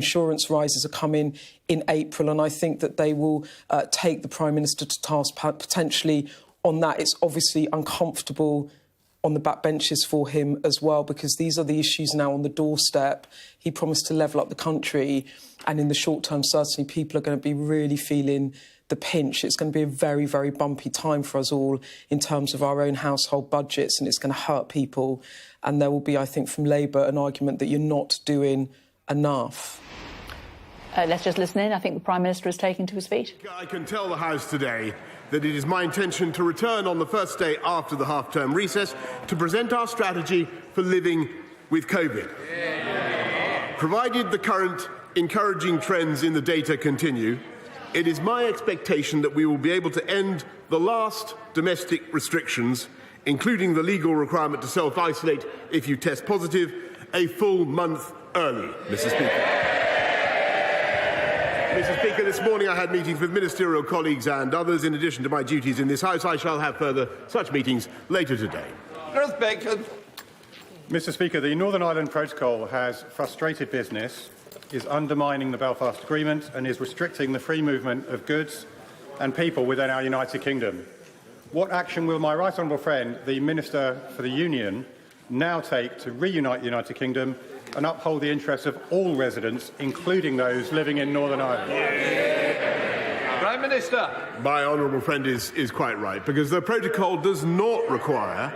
Insurance rises are coming in April, and I think that they will take the Prime Minister to task potentially on that. It's obviously uncomfortable on the backbenches for him as well, because these are the issues now on the doorstep. He promised to level up the country, and in the short term, certainly people are going to be really feeling the pinch. It's going to be a very, very bumpy time for us all in terms of our own household budgets, and it's going to hurt people. And there will be, I think, from Labour, an argument that you're not doing enough. Let's just listen in. I think the Prime Minister is taking to his feet. I can tell the House today that it is my intention to return on the first day after the half-term recess to present our strategy for living with COVID. Provided the current encouraging trends in the data continue, it is my expectation that we will be able to end the last domestic restrictions, including the legal requirement to self-isolate if you test positive, a full month early, Mr. Speaker. Mr. Speaker, this morning I had meetings with ministerial colleagues and others. In addition to my duties in this House, I shall have further such meetings later today. Mr. Speaker, the Northern Ireland Protocol has frustrated business, is undermining the Belfast Agreement and is restricting the free movement of goods and people within our United Kingdom. What action will my right honourable friend, the Minister for the Union, now take to reunite the United Kingdom and uphold the interests of all residents, including those living in Northern Ireland? Prime Minister. My honourable friend is quite right, because the protocol does not require,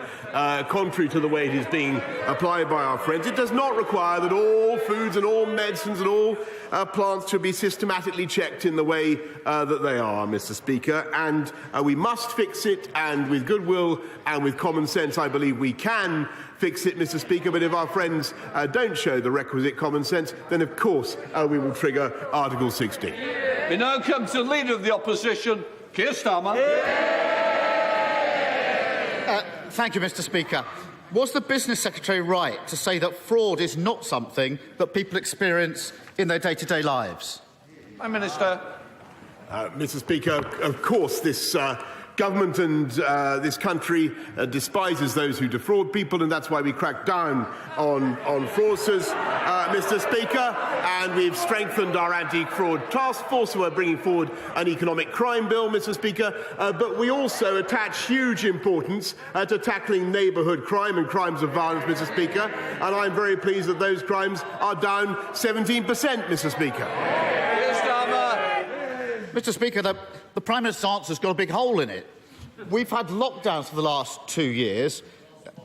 contrary to the way it is being applied by our friends, it does not require that all foods and all medicines and all plants should be systematically checked in the way that they are, Mr. Speaker. And we must fix it, and with goodwill and with common sense, I believe we can fix it, Mr. Speaker. But if our friends don't show the requisite common sense, then of course we will trigger Article 60. We now come to the Leader of the Opposition, Keir Starmer. Thank you, Mr. Speaker. Was the Business Secretary right to say that fraud is not something that people experience in their day-to-day lives? Prime Minister. Mr. Speaker, of course this government and this country despises those who defraud people, and that's why we crack down on fraudsters, Mr. Speaker, and we've strengthened our anti-fraud task force, who are bringing forward an economic crime bill, Mr. Speaker, but we also attach huge importance to tackling neighbourhood crime and crimes of violence, Mr. Speaker, and I'm very pleased that those crimes are down 17%, Mr. Speaker. Mr. Speaker, the Prime Minister's answer's got a big hole in it. We've had lockdowns for the last 2 years.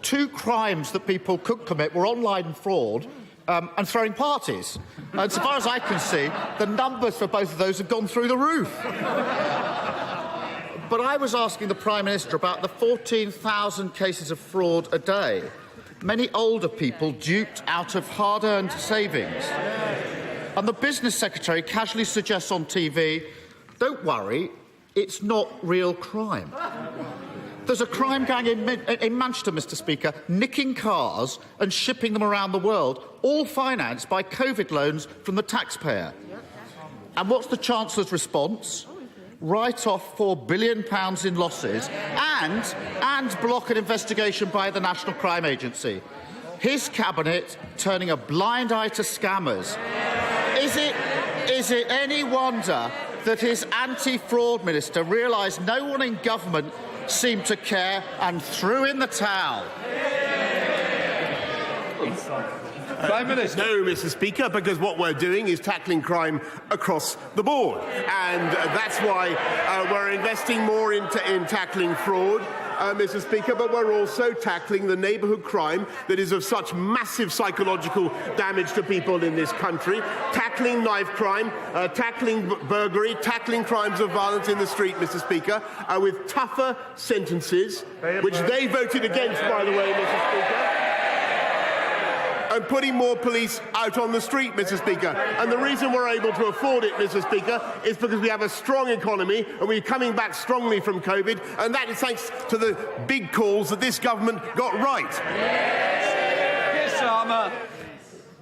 2 crimes that people could commit were online fraud and throwing parties. And so far as I can see, the numbers for both of those have gone through the roof. But I was asking the Prime Minister about the 14,000 cases of fraud a day. Many older people duped out of hard-earned savings. And the Business Secretary casually suggests on TV, don't worry, it's not real crime. There's a crime gang in Manchester, Mr. Speaker, nicking cars and shipping them around the world, all financed by COVID loans from the taxpayer. And what's the Chancellor's response? Write off £4 billion in losses and block an investigation by the National Crime Agency. His cabinet turning a blind eye to scammers. Is it any wonder that his anti-fraud minister realised no one in government seemed to care and threw in the towel? Prime Minister. No, Mr. Speaker, because what we're doing is tackling crime across the board, and that's why we're investing more in tackling fraud, Mr. Speaker, but we're also tackling the neighbourhood crime that is of such massive psychological damage to people in this country, tackling knife crime, tackling burglary, tackling crimes of violence in the street, Mr. Speaker, with tougher sentences, which they voted against, by the way, Mr. Speaker, and putting more police out on the street, Mr. Speaker. And the reason we're able to afford it, Mr. Speaker, is because we have a strong economy and we're coming back strongly from COVID, and that is thanks to the big calls that this government got right. Yes, Starmer.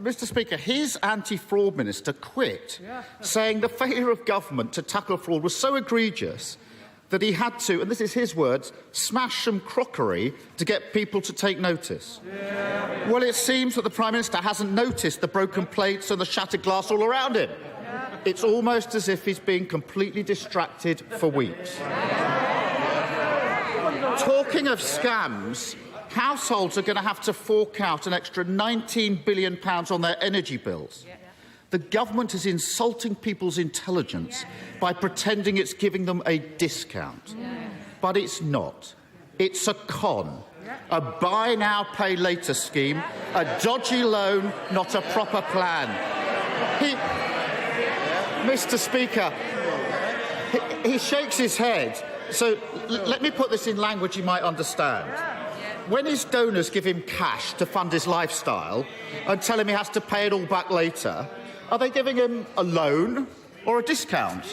Mr. Speaker, his anti-fraud minister quit, saying the failure of government to tackle fraud was so egregious that he had to, and this is his words, smash some crockery to get people to take notice. Yeah. Well, it seems that the Prime Minister hasn't noticed the broken plates and the shattered glass all around him. Yeah. It's almost as if he's been completely distracted for weeks. Talking of scams, households are going to have to fork out an extra £19 billion on their energy bills. The government is insulting people's intelligence by pretending it's giving them a discount. But it's not. It's a con. A buy now, pay later scheme, a dodgy loan, not a proper plan. Mr. Speaker, he shakes his head. So let me put this in language you might understand. When his donors give him cash to fund his lifestyle and tell him he has to pay it all back later, are they giving him a loan or a discount?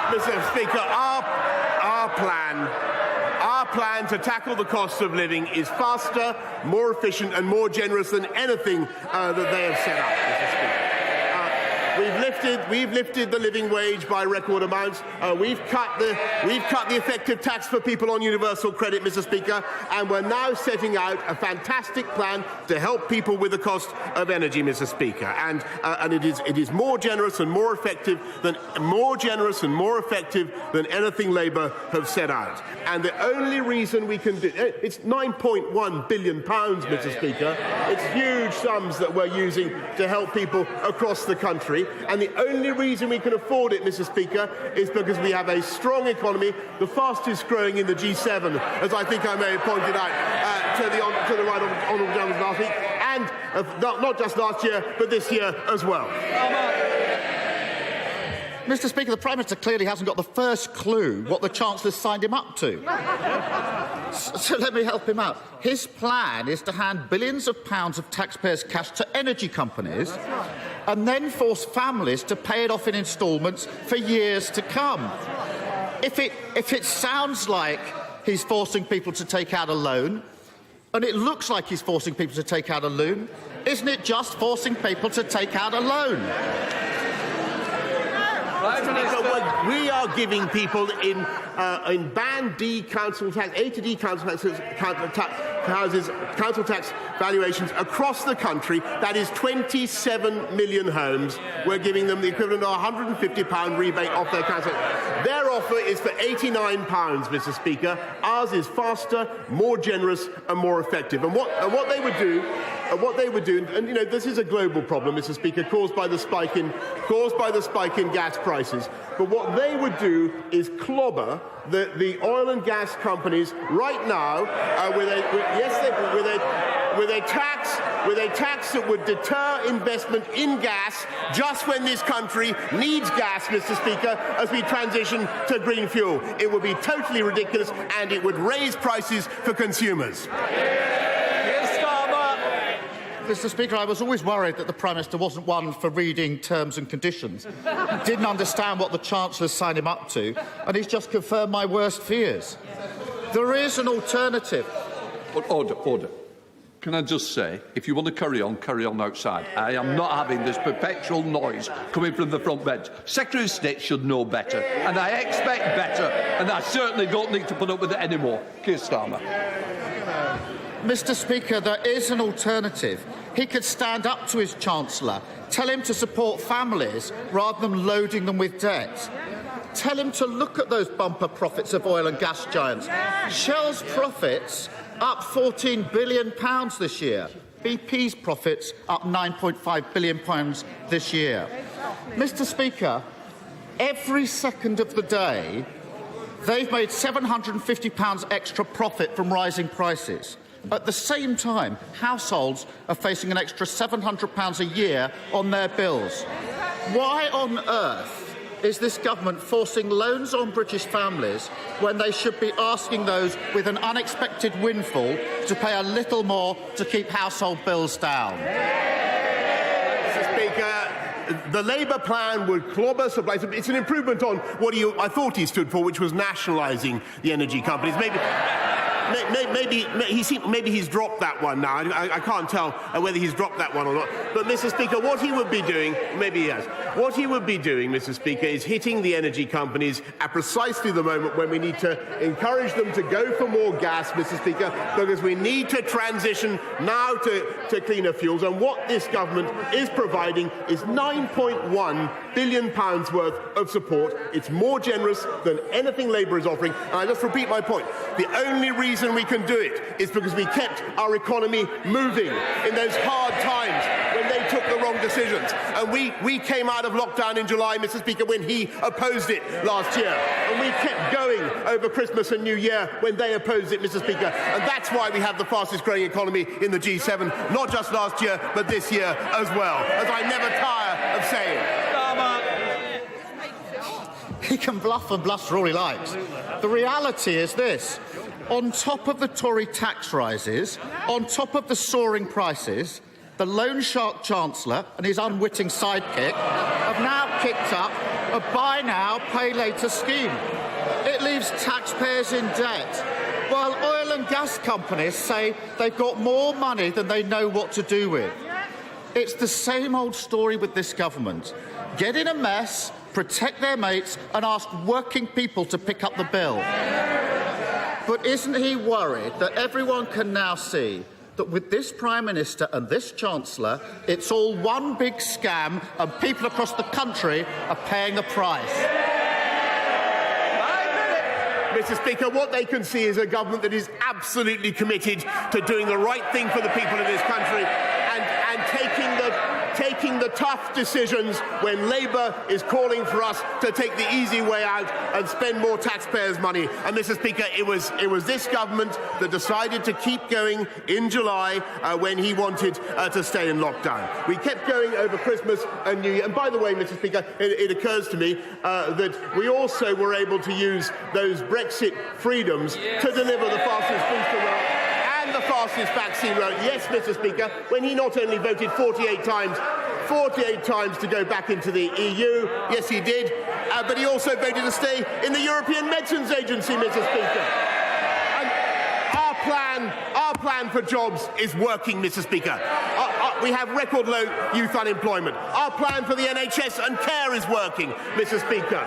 Mr. Speaker, our plan to tackle the cost of living is faster, more efficient and more generous than anything that they have set up, Mr. Speaker. We've lifted the living wage by record amounts. We've cut the effective tax for people on universal credit, Mr. Speaker, and we're now setting out a fantastic plan to help people with the cost of energy, Mr. Speaker. And it is more generous and more effective than anything Labour have set out. And the only reason we can do it's £9.1 billion, Mr. Speaker. It's huge sums that we're using to help people across the country. And the only reason we can afford it, Mr. Speaker, is because we have a strong economy, the fastest growing in the G7, as I think I may have pointed out to the right honourable gentleman last week, and not just last year, but this year as well. Mr. Speaker, the Prime Minister clearly hasn't got the first clue what the Chancellor signed him up to. So let me help him out. His plan is to hand billions of pounds of taxpayers' cash to energy companies and then force families to pay it off in instalments for years to come. If it sounds like he's forcing people to take out a loan, and it looks like he's forcing people to take out a loan, isn't it just forcing people to take out a loan? We are giving people in Band D council tax, A to D council tax valuations across the country. That is 27 million homes. We're giving them the equivalent of a £150 rebate off their council. Their offer is for £89, Mr. Speaker. Ours is faster, more generous, and more effective. And what they would do. And you know, this is a global problem, Mr. Speaker, caused by the spike in gas prices. But what they would do is clobber the oil and gas companies right now with a tax that would deter investment in gas just when this country needs gas, Mr. Speaker, as we transition to green fuel. It would be totally ridiculous, and it would raise prices for consumers. Mr. Speaker, I was always worried that the Prime Minister wasn't one for reading terms and conditions, didn't understand what the Chancellor signed him up to, and he's just confirmed my worst fears. There is an alternative. Order. Can I just say, if you want to carry on outside. I am not having this perpetual noise coming from the front bench. Secretary of State should know better, and I expect better, and I certainly don't need to put up with it anymore. Keir Starmer. Mr. Speaker, there is an alternative. He could stand up to his Chancellor, tell him to support families rather than loading them with debt. Tell him to look at those bumper profits of oil and gas giants. Shell's profits up £14 billion this year. BP's profits up £9.5 billion this year. Mr. Speaker, every second of the day, they've made £750 extra profit from rising prices. At the same time, households are facing an extra £700 a year on their bills. Why on earth is this government forcing loans on British families when they should be asking those with an unexpected windfall to pay a little more to keep household bills down? Mr. Speaker, the Labour plan would clobber supplies. It's an improvement on what I thought he stood for, which was nationalising the energy companies. maybe he's dropped that one now. I can't tell whether he's dropped that one or not. But, Mr. Speaker, what he would be doing, maybe he has, what he would be doing, Mr. Speaker, is hitting the energy companies at precisely the moment when we need to encourage them to go for more gas, Mr. Speaker, because we need to transition now to cleaner fuels. And what this government is providing is £9.1 billion worth of support. It's more generous than anything Labour is offering. And I just repeat my point. The only reason we can do it is because we kept our economy moving in those hard times when they took the wrong decisions. And we came out of lockdown in July, Mr. Speaker, when he opposed it last year. And we kept going over Christmas and New Year when they opposed it, Mr. Speaker. And that's why we have the fastest growing economy in the G7, not just last year, but this year as well, as I never tire of saying. He can bluff and bluster all he likes. The reality is this. On top of the Tory tax rises, on top of the soaring prices, the loan shark Chancellor and his unwitting sidekick have now kicked up a buy now, pay later scheme. It leaves taxpayers in debt, while oil and gas companies say they've got more money than they know what to do with. It's the same old story with this government. Get in a mess, protect their mates and ask working people to pick up the bill. But isn't he worried that everyone can now see that with this Prime Minister and this Chancellor, it's all one big scam and people across the country are paying the price? Mr. Speaker, what they can see is a government that is absolutely committed to doing the right thing for the people of this country and taking the tough decisions when Labour is calling for us to take the easy way out and spend more taxpayers' money. And, Mr. Speaker, it was this government that decided to keep going in July when he wanted to stay in lockdown. We kept going over Christmas and New Year. And by the way, Mr. Speaker, it occurs to me that we also were able to use those Brexit freedoms to deliver the fastest booster roll and the fastest vaccine roll. Yes, Mr. Speaker, when he not only voted 48 times to go back into the EU, yes he did, but he also voted to stay in the European Medicines Agency, Mr. Speaker. And our plan for jobs is working, Mr. Speaker. We have record low youth unemployment. Our plan for the NHS and care is working, Mr. Speaker.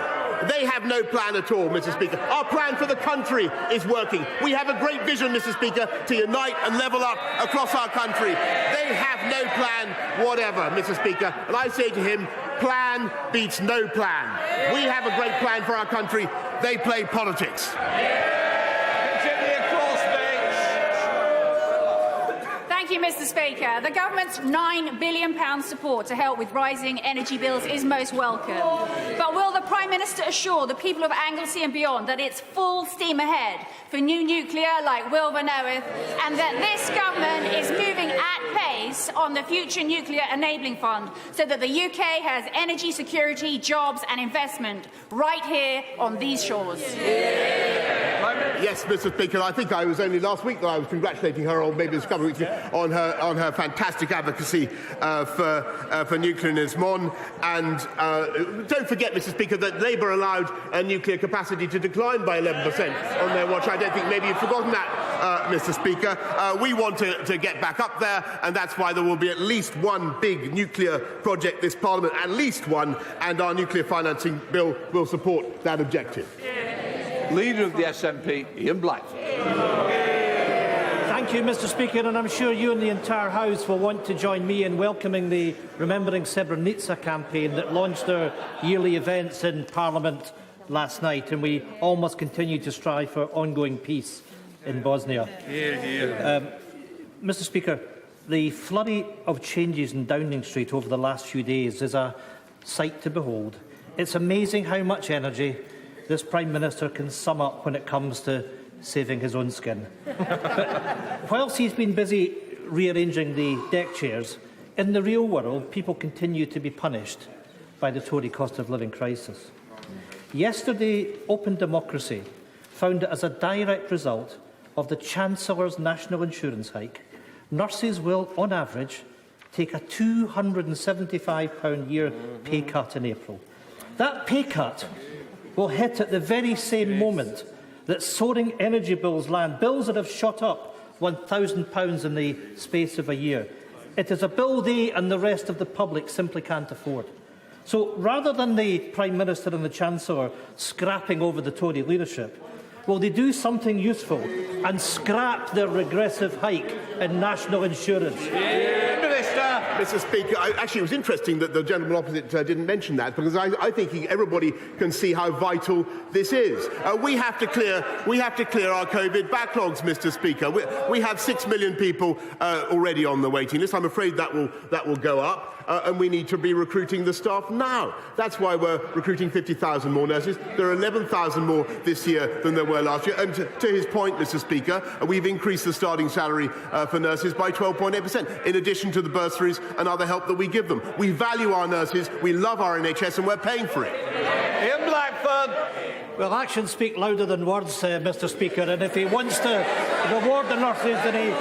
They have no plan at all, Mr. Speaker. Our plan for the country is working. We have a great vision, Mr. Speaker, to unite and level up across our country. They have no plan whatever, Mr. Speaker. And I say to him, plan beats no plan. We have a great plan for our country. They play politics. Thank you, Mr. Speaker. The government's £9 billion support to help with rising energy bills is most welcome. But will the Prime Minister assure the people of Anglesey and beyond that it's full steam ahead for new nuclear like Wilver knoweth, and that this government is moving at pace on the Future Nuclear Enabling Fund so that the UK has energy security, jobs and investment right here on these shores? Yes, Mr. Speaker. I think I was only last week that I was congratulating her, or maybe it was a couple of weeks ago, on her fantastic advocacy for nuclear in Esmond. And don't forget, Mr. Speaker, that Labour allowed nuclear capacity to decline by 11% on their watch. I don't think maybe you've forgotten that, Mr. Speaker. We want to get back up there, and that's why there will be at least one big nuclear project this Parliament, at least one, and our nuclear financing bill will support that objective. Leader of the SNP, Ian Black. Thank you, Mr. Speaker, and I'm sure you and the entire House will want to join me in welcoming the Remembering Srebrenica campaign that launched their yearly events in Parliament last night, and we all must continue to strive for ongoing peace in Bosnia. Mr. Speaker, the flurry of changes in Downing Street over the last few days is a sight to behold. It's amazing how much energy this Prime Minister can sum up when it comes to saving his own skin. But whilst he's been busy rearranging the deck chairs, in the real world, people continue to be punished by the Tory cost of living crisis. Yesterday, Open Democracy found that as a direct result of the Chancellor's national insurance hike, nurses will, on average, take a £275 year pay cut in April. That pay cut will hit at the very same moment that soaring energy bills land, bills that have shot up £1,000 in the space of a year. It is a bill they and the rest of the public simply can't afford. So rather than the Prime Minister and the Chancellor scrapping over the Tory leadership, will they do something useful and scrap their regressive hike in national insurance? Mr. Speaker, actually, it was interesting that the gentleman opposite didn't mention that, because I think everybody can see how vital this is. We have to clear our COVID backlogs, Mr. Speaker. We have 6 million people already on the waiting list. I'm afraid that will go up. And we need to be recruiting the staff now. That's why we're recruiting 50,000 more nurses. There are 11,000 more this year than there were last year. And to his point, Mr. Speaker, we've increased the starting salary for nurses by 12.8%, in addition to the bursaries and other help that we give them. We value our nurses, we love our NHS, and we're paying for it. Ian Blackford. Well, actions speak louder than words, Mr. Speaker, and if he wants to reward the nurses, then he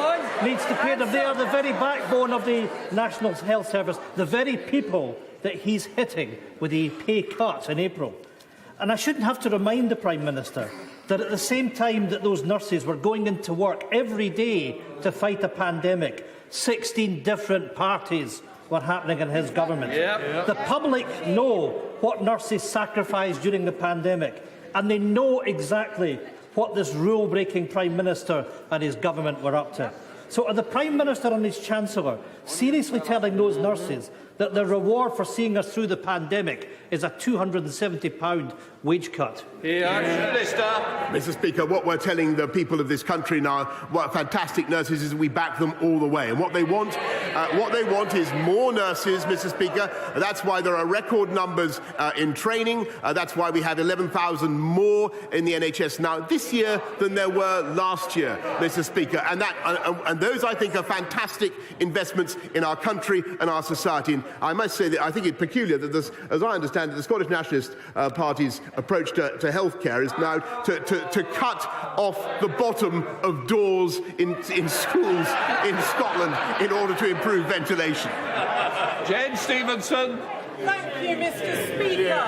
needs to pay them. They are the very backbone of the National Health Service, the very people that he's hitting with the pay cuts in April. And I shouldn't have to remind the Prime Minister that at the same time that those nurses were going into work every day to fight a pandemic, 16 different parties were happening in his government. The public know what nurses sacrificed during the pandemic, and they know exactly what this rule-breaking Prime Minister and his government were up to. So are the Prime Minister and his Chancellor seriously telling those nurses that the reward for seeing us through the pandemic is a £270 wage cut? Mr. Speaker, what we're telling the people of this country now, what fantastic nurses, is we back them all the way. And what they want is more nurses, Mr. Speaker. That's why there are record numbers in training. That's why we have 11,000 more in the NHS now this year than there were last year, Mr. Speaker. And those, I think, are fantastic investments in our country and our society. And I must say that I think it's peculiar that, as I understand it, the Scottish Nationalist Party's approach to healthcare is now to cut off the bottom of doors in schools in Scotland in order to improve ventilation. Jane Stevenson. Thank you, Mr. Speaker.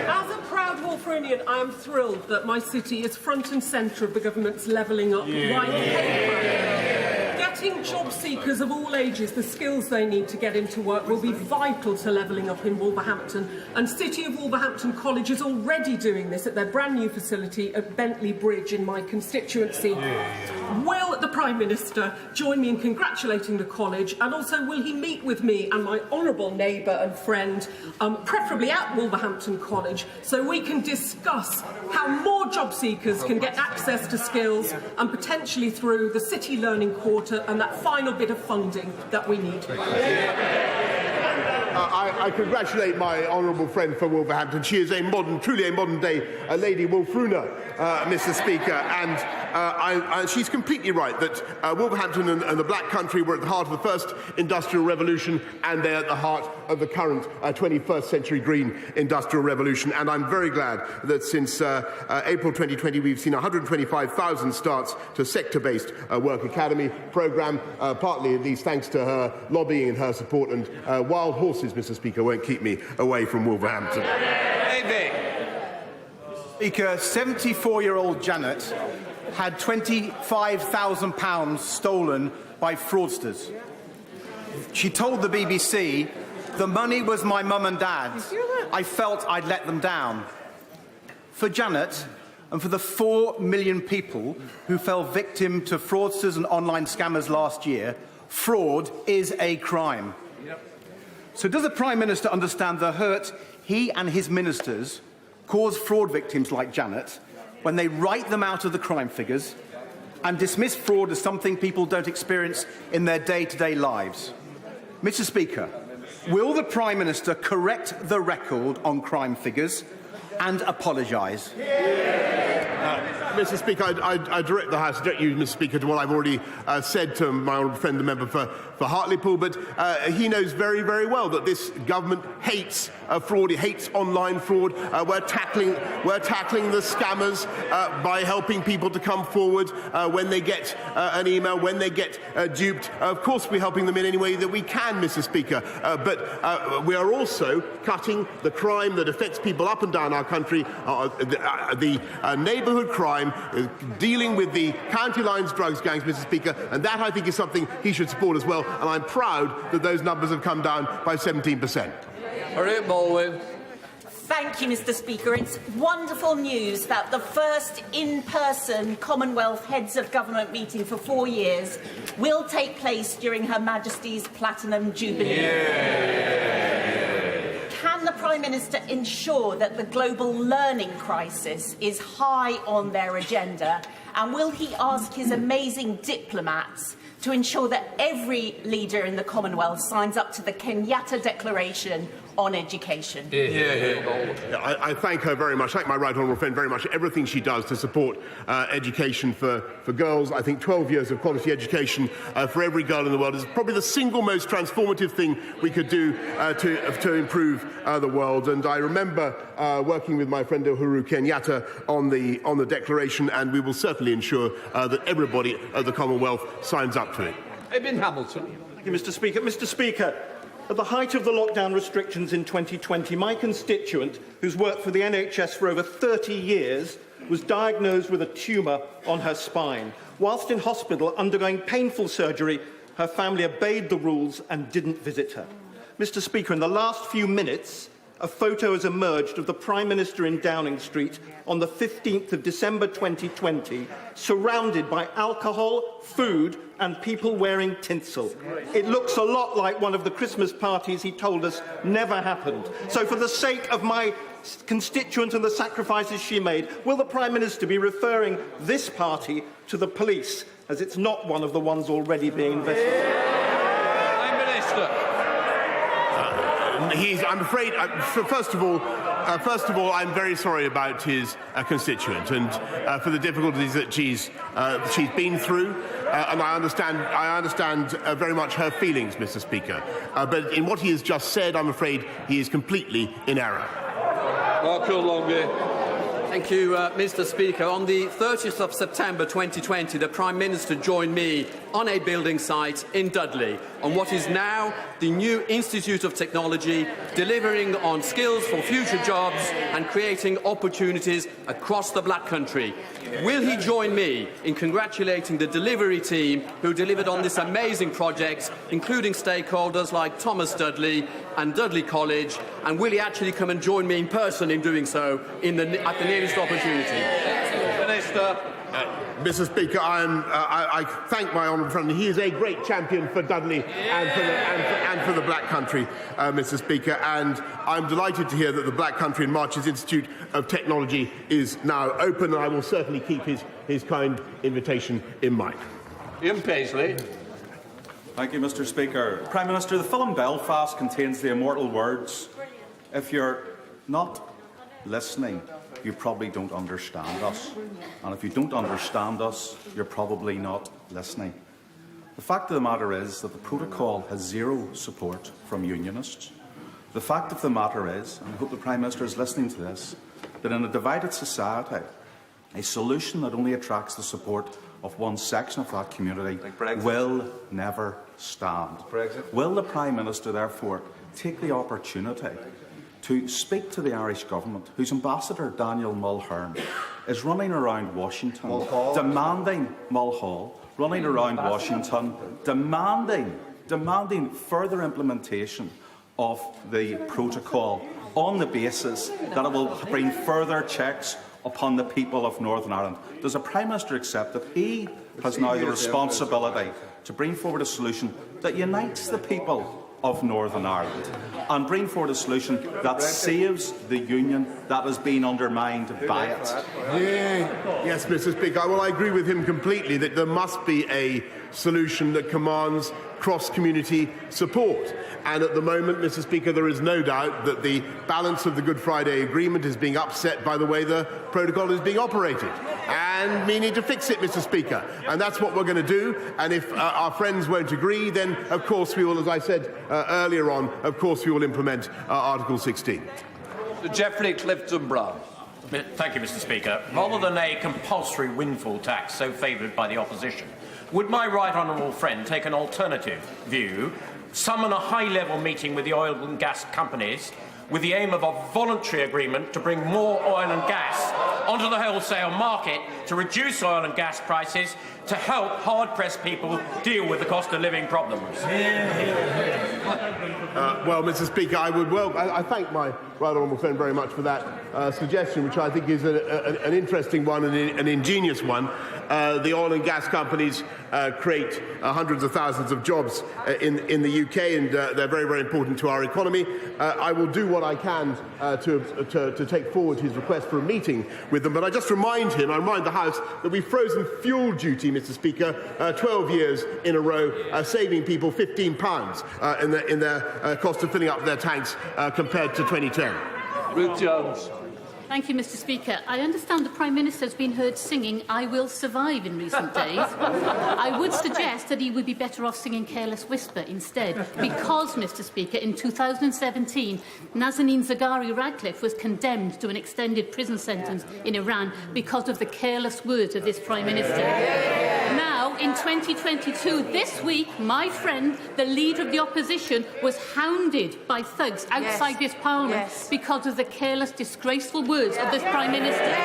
As a proud Wolverinian, I am thrilled that my city is front and centre of the government's levelling up right paper. Getting job seekers of all ages the skills they need to get into work will be vital to levelling up in Wolverhampton, and City of Wolverhampton College is already doing this at their brand new facility at Bentley Bridge in my constituency. Will the Prime Minister join me in congratulating the college, and also will he meet with me and my honourable neighbour and friend, preferably at Wolverhampton College, so we can discuss how more job seekers can get access to skills, and potentially through the City Learning Quarter and that final bit of funding that we need. I congratulate my honourable friend for Wolverhampton. She is truly a modern-day Lady Wolfruna, Mr. Speaker, and she's completely right that Wolverhampton and the Black Country were at the heart of the first industrial revolution, and they're at the heart of the current 21st century green industrial revolution. And I'm very glad that since April 2020 we've seen 125,000 starts to sector-based work academy programme, partly at least thanks to her lobbying and her support, and wild horses, Mr. Speaker, won't keep me away from Wolverhampton. Speaker, 74-year-old Janet had £25,000 stolen by fraudsters. She told the BBC, "The money was my mum and dad's. I felt I'd let them down." For Janet, and for the 4 million people who fell victim to fraudsters and online scammers last year, fraud is a crime. So does the Prime Minister understand the hurt he and his ministers cause fraud victims like Janet when they write them out of the crime figures and dismiss fraud as something people don't experience in their day-to-day lives? Mr. Speaker, will the Prime Minister correct the record on crime figures and apologise? Mr. Speaker, I direct the House, direct you, Mr. Speaker, to what I've already said to my honourable friend, the member for Hartlepool. But he knows very, very well that this government hates fraud. It hates online fraud. We're tackling the scammers by helping people to come forward when they get an email, when they get duped. Of course, we're helping them in any way that we can, Mr. Speaker. But we are also cutting the crime that affects people up and down our country, the neighbourhood crime, dealing with the county lines drugs gangs, Mr. Speaker, and that, I think, is something he should support as well, and I'm proud that those numbers have come down by 17%. Harriet Baldwin. Thank you, Mr. Speaker. It's wonderful news that the first in-person Commonwealth Heads of Government meeting for 4 years will take place during Her Majesty's Platinum Jubilee. Can the Prime Minister ensure that the global learning crisis is high on their agenda? And will he ask his amazing diplomats to ensure that every leader in the Commonwealth signs up to the Kenyatta Declaration on education? I thank her very much, thank my right honourable friend very much, everything she does to support education for girls. I think 12 years of quality education for every girl in the world is probably the single most transformative thing we could do to improve the world. And I remember working with my friend Uhuru Kenyatta on the declaration, and we will certainly ensure that everybody at the Commonwealth signs up to it. Eben Hamilton. Thank you, Mr. Speaker. Mr. Speaker, at the height of the lockdown restrictions in 2020, my constituent, who's worked for the NHS for over 30 years, was diagnosed with a tumour on her spine. Whilst in hospital undergoing painful surgery, her family obeyed the rules and didn't visit her. Mr. Speaker, in the last few minutes, a photo has emerged of the Prime Minister in Downing Street on the 15th of December 2020, surrounded by alcohol, food and people wearing tinsel. It looks a lot like one of the Christmas parties he told us never happened. So for the sake of my constituent and the sacrifices she made, will the Prime Minister be referring this party to the police, as it's not one of the ones already being investigated? Prime Minister. I'm afraid, first of all, I'm very sorry about his constituent and for the difficulties that she's been through, and I understand very much her feelings, Mr. Speaker. But in what he has just said, I'm afraid he is completely in error. Marco Longi. Thank you, Mr. Speaker. On the 30th of September 2020, the Prime Minister joined me on a building site in Dudley on what is now the new Institute of Technology, delivering on skills for future jobs and creating opportunities across the Black Country. Will he join me in congratulating the delivery team who delivered on this amazing project, including stakeholders like Thomas Dudley and Dudley College, and will he actually come and join me in person in doing so at the nearest opportunity? Minister. Mr. Speaker, I thank my honourable friend. He is a great champion for Dudley and for the Black Country, Mr. Speaker. And I'm delighted to hear that the Black Country and Marches Institute of Technology is now open, and I will certainly keep his kind invitation in mind. Ian Paisley. Thank you, Mr. Speaker. Prime Minister, the film Belfast contains the immortal words, "If you're not listening, you probably don't understand us. And if you don't understand us, you're probably not listening." The fact of the matter is that the protocol has zero support from unionists. The fact of the matter is, and I hope the Prime Minister is listening to this, that in a divided society, a solution that only attracts the support of one section of that community will never stand. Will the Prime Minister, therefore, take the opportunity to speak to the Irish Government, whose Ambassador Daniel Mulhern is running around Washington demanding further implementation of the protocol on the basis that it will bring further checks upon the people of Northern Ireland? Does the Prime Minister accept that he has now the responsibility to bring forward a solution that unites the people of Northern Ireland and bring forward a solution that saves the union that has been undermined by it? Yes, Mr. Speaker. Well, I agree with him completely that there must be a solution that commands cross-community support. And at the moment, Mr. Speaker, there is no doubt that the balance of the Good Friday Agreement is being upset by the way the protocol is being operated. and we need to fix it, Mr. Speaker. And that's what we're going to do. And if our friends won't agree, then, of course, we will, as I said earlier on, of course, we will implement Article 16. Geoffrey Clifton-Brown. Thank you, Mr. Speaker. Rather than a compulsory windfall tax so favoured by the opposition, would my right honourable friend take an alternative view, summon a high-level meeting with the oil and gas companies with the aim of a voluntary agreement to bring more oil and gas onto the wholesale market to reduce oil and gas prices to help hard-pressed people deal with the cost of living problems? Well, Mr. Speaker, I thank my right honourable friend very much for that suggestion, which I think is an interesting one and an ingenious one. The oil and gas companies create hundreds of thousands of jobs in the UK, and they're very, very important to our economy. I will do what I can to take forward his request for a meeting with them. But I just remind the House that we've frozen fuel duty, Mr. Speaker, 12 years in a row, saving people £15 in their cost of filling up their tanks compared to 2010. Ruth Jones. Thank you, Mr. Speaker. I understand the Prime Minister has been heard singing "I Will Survive" in recent days. I would suggest that he would be better off singing "Careless Whisper" instead, because, Mr. Speaker, in 2017, Nazanin Zaghari-Ratcliffe was condemned to an extended prison sentence in Iran because of the careless words of this Prime Minister. Now, in 2022, this week, my friend, the Leader of the Opposition, was hounded by thugs outside this Parliament because of the careless, disgraceful words of this Prime Minister.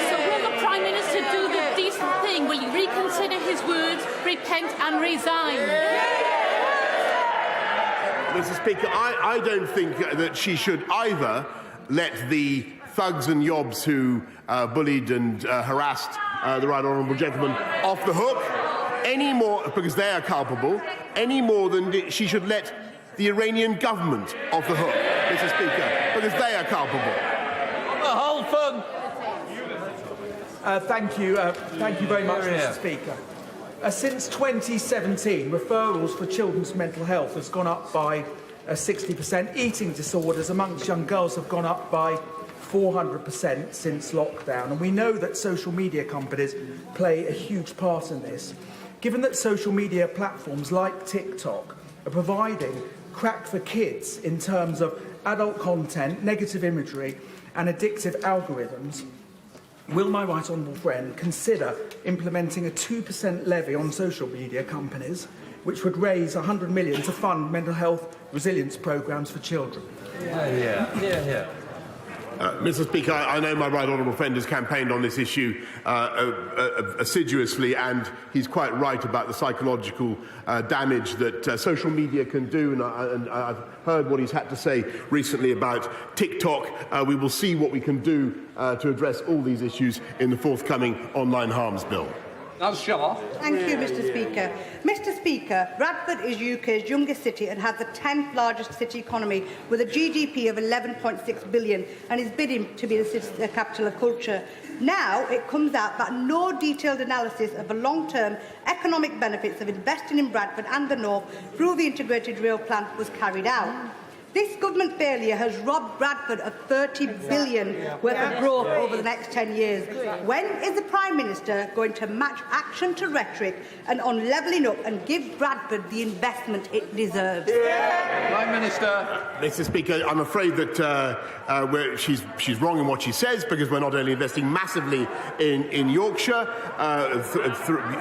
So will the Prime Minister do the decent thing? Will he reconsider his words, repent and resign? Mr. Speaker, I don't think that she should either let the thugs and yobs who bullied and harassed the right honourable gentleman off the hook any more, because they are culpable, any more than she should let the Iranian government off the hook, Mr. Speaker, because they are culpable. The whole fun. Thank you very much, Mr. Speaker. Since 2017, referrals for children's mental health has gone up by 60%. Eating disorders amongst young girls have gone up by 400% since lockdown. And we know that social media companies play a huge part in this. Given that social media platforms like TikTok are providing crack for kids in terms of adult content, negative imagery and addictive algorithms, will my right honourable friend consider implementing a 2% levy on social media companies, which would raise £100 million to fund mental health resilience programmes for children? Mr. Speaker, I know my right honourable friend has campaigned on this issue assiduously, and he's quite right about the psychological damage that social media can do, and I've heard what he's had to say recently about TikTok. We will see what we can do to address all these issues in the forthcoming online harms bill. Thank you, Mr. Speaker. Mr. Speaker, Bradford is UK's youngest city and has the 10th largest city economy with a GDP of 11.6 billion and is bidding to be the capital of culture. Now it comes out that no detailed analysis of the long-term economic benefits of investing in Bradford and the North through the integrated rail plan was carried out. This government failure has robbed Bradford of £30 billion worth of growth over the next 10 years. When is the Prime Minister going to match action to rhetoric and on levelling up and give Bradford the investment it deserves? Prime Minister. Mr. Speaker, I'm afraid that she's wrong in what she says, because we're not only investing massively in Yorkshire,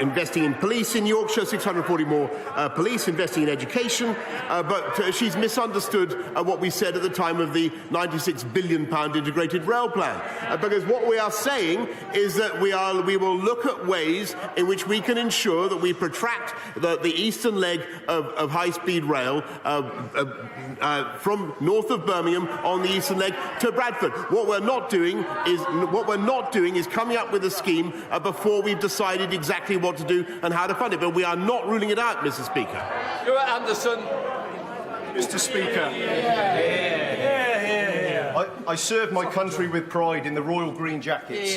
investing in police in Yorkshire, 640 more police, investing in education, but she's misunderstood what we said at the time of the £96 billion integrated rail plan. Because what we are saying is that we will look at ways in which we can ensure that we protract the eastern leg of high-speed rail from north of Birmingham on the eastern leg to Bradford. What we're not doing is coming up with a scheme before we've decided exactly what to do and how to fund it. But we are not ruling it out, Mr. Speaker. Stuart Anderson. Mr. Speaker, I served my country with pride in the Royal Green Jackets.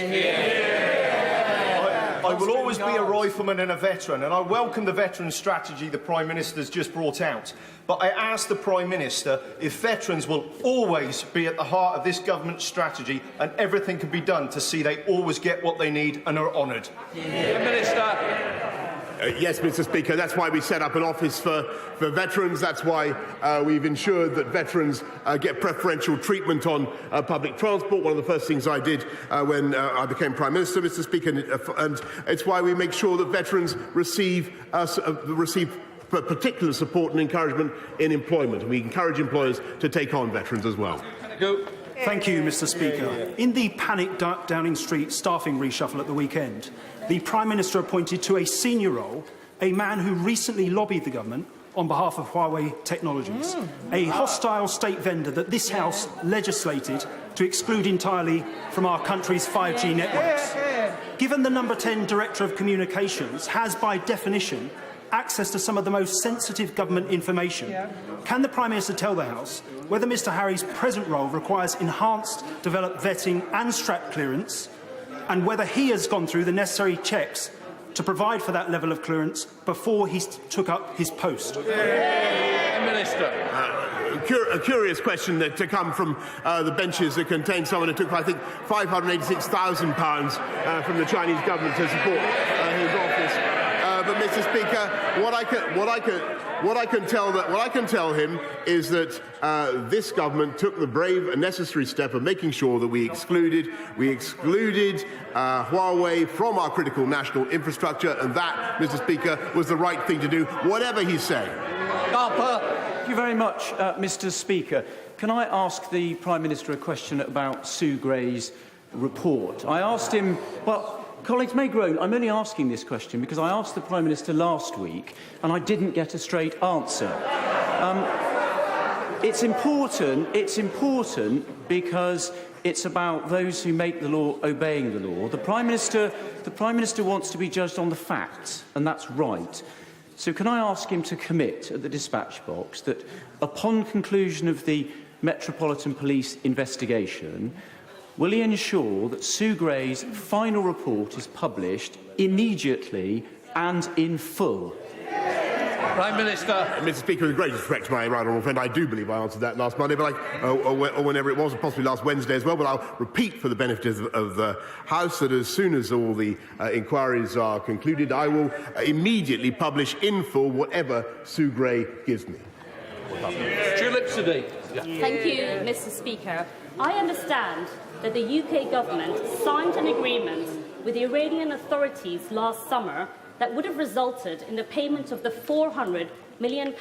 I I will always be a rifleman and a veteran, and I welcome the veteran strategy the Prime Minister's just brought out. But I ask the Prime Minister if veterans will always be at the heart of this government strategy, and everything can be done to see they always get what they need and are honoured. Minister. Yes, Mr. Speaker, that's why we set up an office for veterans. That's why we've ensured that veterans get preferential treatment on public transport. One of the first things I did when I became Prime Minister, Mr. Speaker, and it's why we make sure that veterans receive particular support and encouragement in employment. We encourage employers to take on veterans as well. Thank you, Mr. Speaker. In the panic Downing Street staffing reshuffle at the weekend, the Prime Minister appointed to a senior role a man who recently lobbied the government on behalf of Huawei Technologies, a hostile state vendor that this House legislated to exclude entirely from our country's 5G networks. Given the number 10 Director of Communications has, by definition, access to some of the most sensitive government information, can the Prime Minister tell the House whether Mr Harry's present role requires enhanced developed vetting and strap clearance, and whether he has gone through the necessary checks to provide for that level of clearance before he took up his post? Minister. A curious question to come from the benches that contain someone who took, I think, £586,000 from the Chinese government to support his office. But, Mr. Speaker, what I can tell him is that this government took the brave and necessary step of making sure that we excluded Huawei from our critical national infrastructure, and that, Mr. Speaker, was the right thing to do, whatever he's saying. Thank you very much, Mr. Speaker. Can I ask the Prime Minister a question about Sue Gray's report? I asked him, well, colleagues may groan, I'm only asking this question because I asked the Prime Minister last week and I didn't get a straight answer. It's important because it's about those who make the law obeying the law. The Prime Minister wants to be judged on the facts, and that's right. So can I ask him to commit at the dispatch box that upon conclusion of the Metropolitan Police investigation, will he ensure that Sue Gray's final report is published immediately and in full? Prime Minister. Mr. Speaker, with great respect to my right honourable friend, I do believe I answered that last Monday, but or whenever it was, possibly last Wednesday as well. But I'll repeat for the benefit of the House that as soon as all the inquiries are concluded, I will immediately publish in full whatever Sue Gray gives me. Thank you, Mr. Speaker. I understand that the UK government signed an agreement with the Iranian authorities last summer that would have resulted in the payment of the £400 million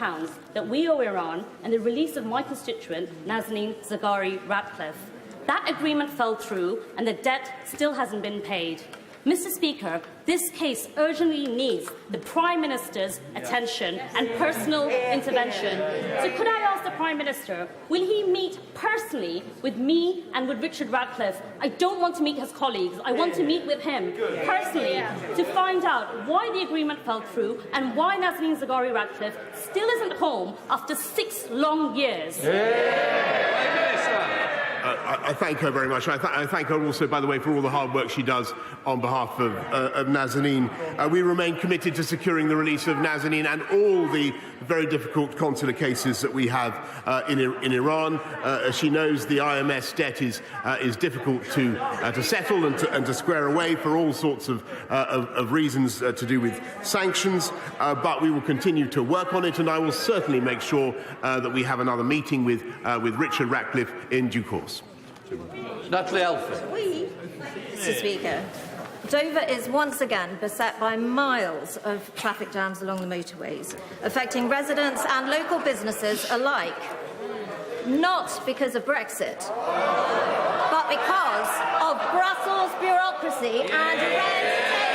that we owe Iran and the release of my constituent, Nazanin Zaghari-Ratcliffe. That agreement fell through and the debt still hasn't been paid. Mr. Speaker, this case urgently needs the Prime Minister's attention and personal intervention. So could I ask the Prime Minister, will he meet personally with me and with Richard Ratcliffe? I don't want to meet his colleagues. I want to meet with him personally to find out why the agreement fell through and why Nazanin Zaghari-Ratcliffe still isn't home after 6 long years. I thank her very much. I thank her also, by the way, for all the hard work she does on behalf of Nazanin. We remain committed to securing the release of Nazanin and all the very difficult consular cases that we have in Iran. As she knows, the IMS debt is difficult to settle and to square away for all sorts of reasons to do with sanctions. But we will continue to work on it, and I will certainly make sure that we have another meeting with Richard Ratcliffe in due course. Natalie Elford. Mr. Speaker, Dover is once again beset by miles of traffic jams along the motorways, affecting residents and local businesses alike. Not because of Brexit, but because of Brussels bureaucracy and red tape.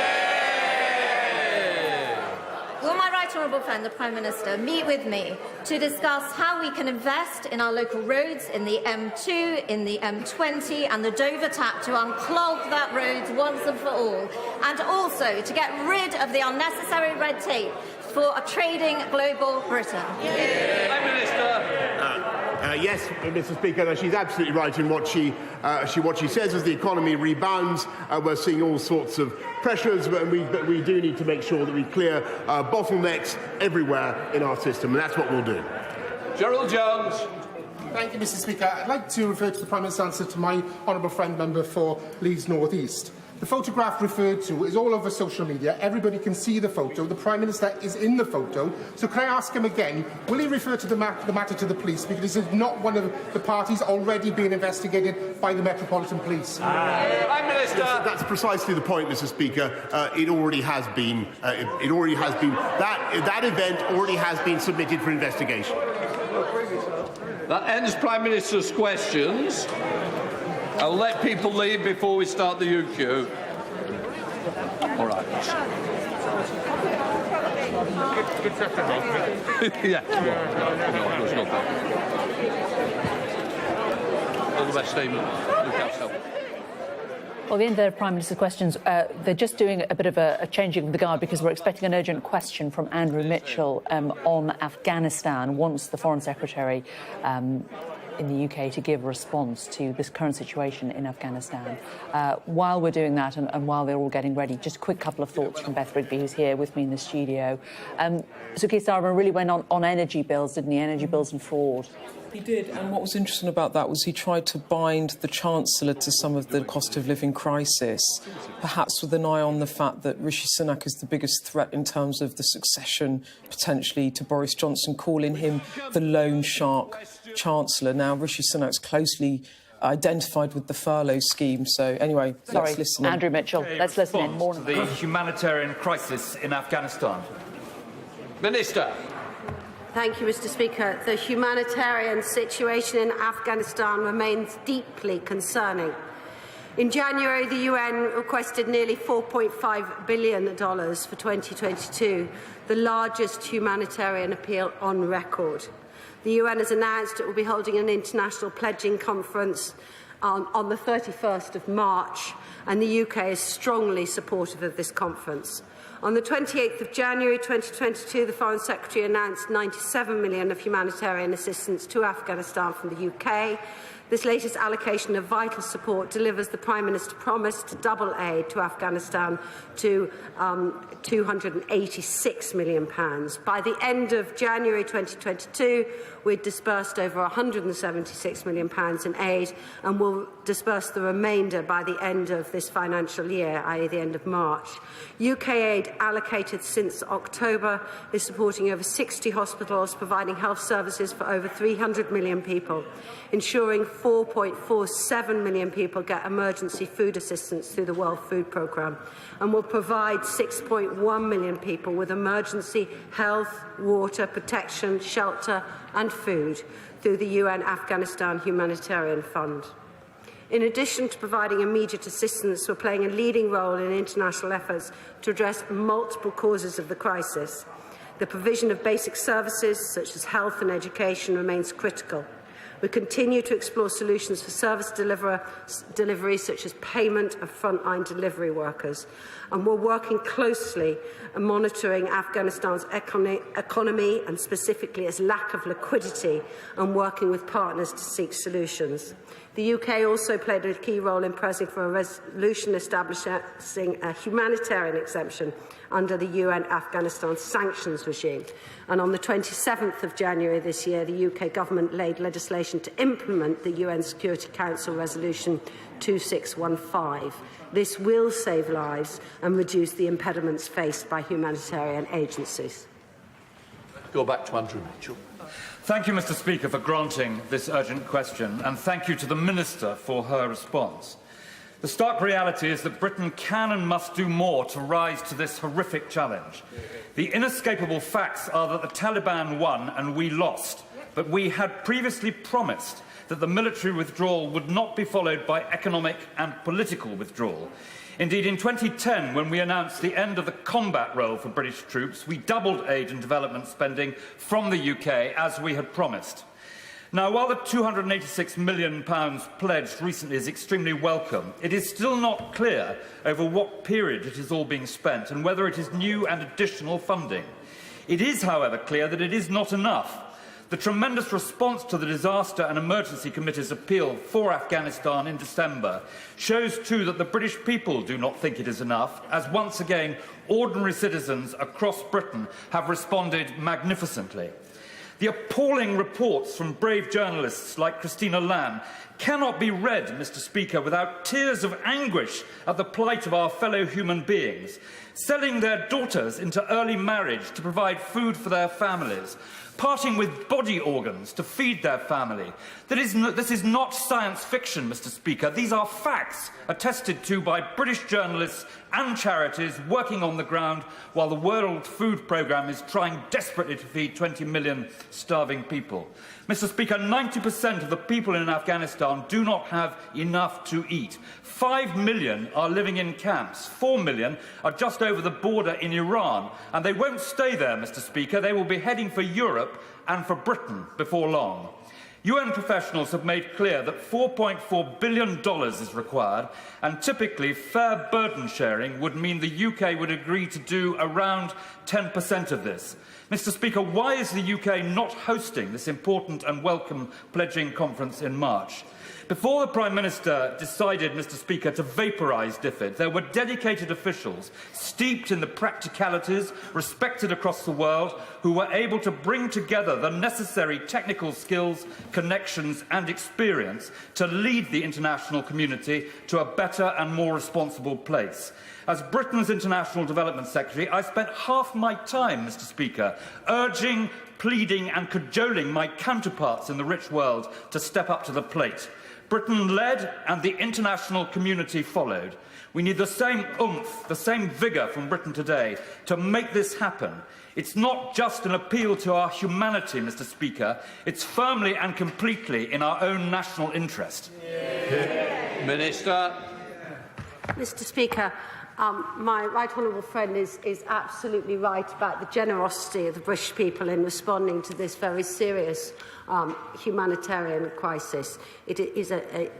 Will my right honourable friend, the Prime Minister, meet with me to discuss how we can invest in our local roads, in the M2, in the M20 and the Dover Tap to unclog that road once and for all, and also to get rid of the unnecessary red tape for a trading global Britain? Yes, Mr. Speaker, no, she's absolutely right in what she says. As the economy rebounds, we're seeing all sorts of pressures, but we do need to make sure that we clear bottlenecks everywhere in our system, and that's what we'll do. Gerald Jones. Thank you, Mr. Speaker. I'd like to refer to the Prime Minister's answer to my honourable friend member for Leeds North East. The photograph referred to is all over social media. Everybody can see the photo. The Prime Minister is in the photo. So can I ask him again, will he refer to the matter to the police? Because this is not one of the parties already being investigated by the Metropolitan Police. Prime Minister. Yes, that's precisely the point, Mr. Speaker. It already has been. That event already has been submitted for investigation. That ends Prime Minister's questions. I'll let people leave before we start the UQ. All right. Yeah. No, there's nothing. All the best, Stephen. Look after yourself. Well, the end of the Prime Minister's questions, they're just doing a bit of a changing of the guard because we're expecting an urgent question from Andrew Mitchell on Afghanistan once the Foreign Secretary in the UK to give a response to this current situation in Afghanistan. While we're doing that and while they're all getting ready, just a quick couple of thoughts from Beth Rigby, who's here with me in the studio. Sir Keir Starmer really went on energy bills, didn't he? Energy bills and fraud. He did, and what was interesting about that was he tried to bind the Chancellor to some of the cost of living crisis, perhaps with an eye on the fact that Rishi Sunak is the biggest threat in terms of the succession, potentially, to Boris Johnson, calling him the loan shark Chancellor. Now, Rishi Sunak's closely identified with the furlough scheme, so anyway, let's listen in. Andrew Mitchell, let's listen in. More to the humanitarian crisis in Afghanistan. Minister. Thank you, Mr. Speaker. The humanitarian situation in Afghanistan remains deeply concerning. In January, the UN requested nearly $4.5 billion for 2022, the largest humanitarian appeal on record. The UN has announced it will be holding an international pledging conference on the 31st of March, and the UK is strongly supportive of this conference. On the 28th of January 2022, the Foreign Secretary announced $97 million of humanitarian assistance to Afghanistan from the UK. This latest allocation of vital support delivers the Prime Minister promise to double aid to Afghanistan to £286 million. By the end of January 2022, we'd disbursed over £176 million in aid and will disburse the remainder by the end of this financial year, i.e. the end of March. UK aid allocated since October is supporting over 60 hospitals, providing health services for over 300 million people, ensuring 4.47 million people get emergency food assistance through the World Food Programme, and will provide 6.1 million people with emergency health, water, protection, shelter and food through the UN Afghanistan Humanitarian Fund. In addition to providing immediate assistance, we're playing a leading role in international efforts to address multiple causes of the crisis. The provision of basic services, such as health and education, remains critical. We continue to explore solutions for service delivery, such as payment of frontline delivery workers. And we're working closely and monitoring Afghanistan's economy and specifically its lack of liquidity, and working with partners to seek solutions. The UK also played a key role in pressing for a resolution establishing a humanitarian exemption under the UN Afghanistan sanctions regime. And on the 27th of January this year, the UK government laid legislation to implement the UN Security Council Resolution 2615. This will save lives and reduce the impediments faced by humanitarian agencies. Go back to Andrew Mitchell. Thank you, Mr. Speaker, for granting this urgent question, and thank you to the Minister for her response. The stark reality is that Britain can and must do more to rise to this horrific challenge. The inescapable facts are that the Taliban won and we lost, but we had previously promised that the military withdrawal would not be followed by economic and political withdrawal. Indeed, in 2010, when we announced the end of the combat role for British troops, we doubled aid and development spending from the UK, as we had promised. Now, while the £286 million pledged recently is extremely welcome, it is still not clear over what period it is all being spent and whether it is new and additional funding. It is, however, clear that it is not enough. The tremendous response to the Disaster and Emergency Committee's appeal for Afghanistan in December shows too that the British people do not think it is enough, as once again ordinary citizens across Britain have responded magnificently. The appalling reports from brave journalists like Christina Lamb cannot be read, Mr. Speaker, without tears of anguish at the plight of our fellow human beings, selling their daughters into early marriage to provide food for their families, parting with body organs to feed their family. This is not science fiction, Mr. Speaker. These are facts attested to by British journalists and charities working on the ground while the World Food Programme is trying desperately to feed 20 million starving people. Mr. Speaker, 90% of the people in Afghanistan do not have enough to eat. 5 million are living in camps. 4 million are just over the border in Iran. And they won't stay there, Mr. Speaker. They will be heading for Europe and for Britain before long. UN professionals have made clear that $4.4 billion is required, and typically fair burden sharing would mean the UK would agree to do around 10% of this. Mr. Speaker, why is the UK not hosting this important and welcome pledging conference in March? Before the Prime Minister decided, Mr. Speaker, to vaporise DFID, there were dedicated officials steeped in the practicalities, respected across the world, who were able to bring together the necessary technical skills, connections and experience to lead the international community to a better and more responsible place. As Britain's International Development Secretary, I spent half my time, Mr. Speaker, urging, pleading and cajoling my counterparts in the rich world to step up to the plate. Britain led and the international community followed. We need the same oomph, the same vigour from Britain today to make this happen. It's not just an appeal to our humanity, Mr. Speaker. It's firmly and completely in our own national interest. Minister. Mr. Speaker, my right honourable friend is absolutely right about the generosity of the British people in responding to this very serious humanitarian crisis. It is a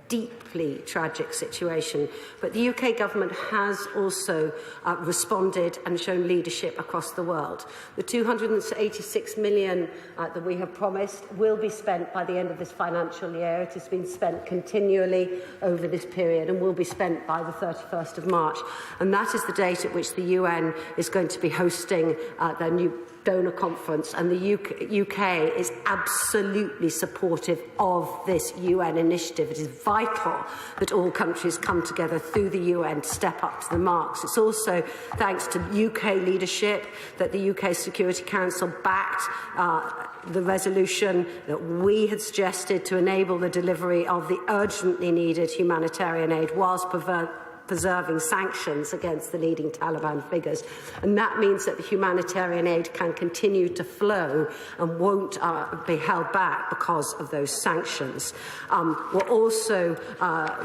deeply tragic situation, but the UK government has also responded and shown leadership across the world. The £286 million that we have promised will be spent by the end of this financial year. It has been spent continually over this period and will be spent by the 31st of March. And that is the date at which the UN is going to be hosting their new donor conference, and the UK is absolutely supportive of this UN initiative. It is vital that all countries come together through the UN to step up to the marks. It's also thanks to UK leadership that the UK Security Council backed the resolution that we had suggested to enable the delivery of the urgently needed humanitarian aid whilst preserving sanctions against the leading Taliban figures. And that means that the humanitarian aid can continue to flow and won't be held back because of those sanctions. We're also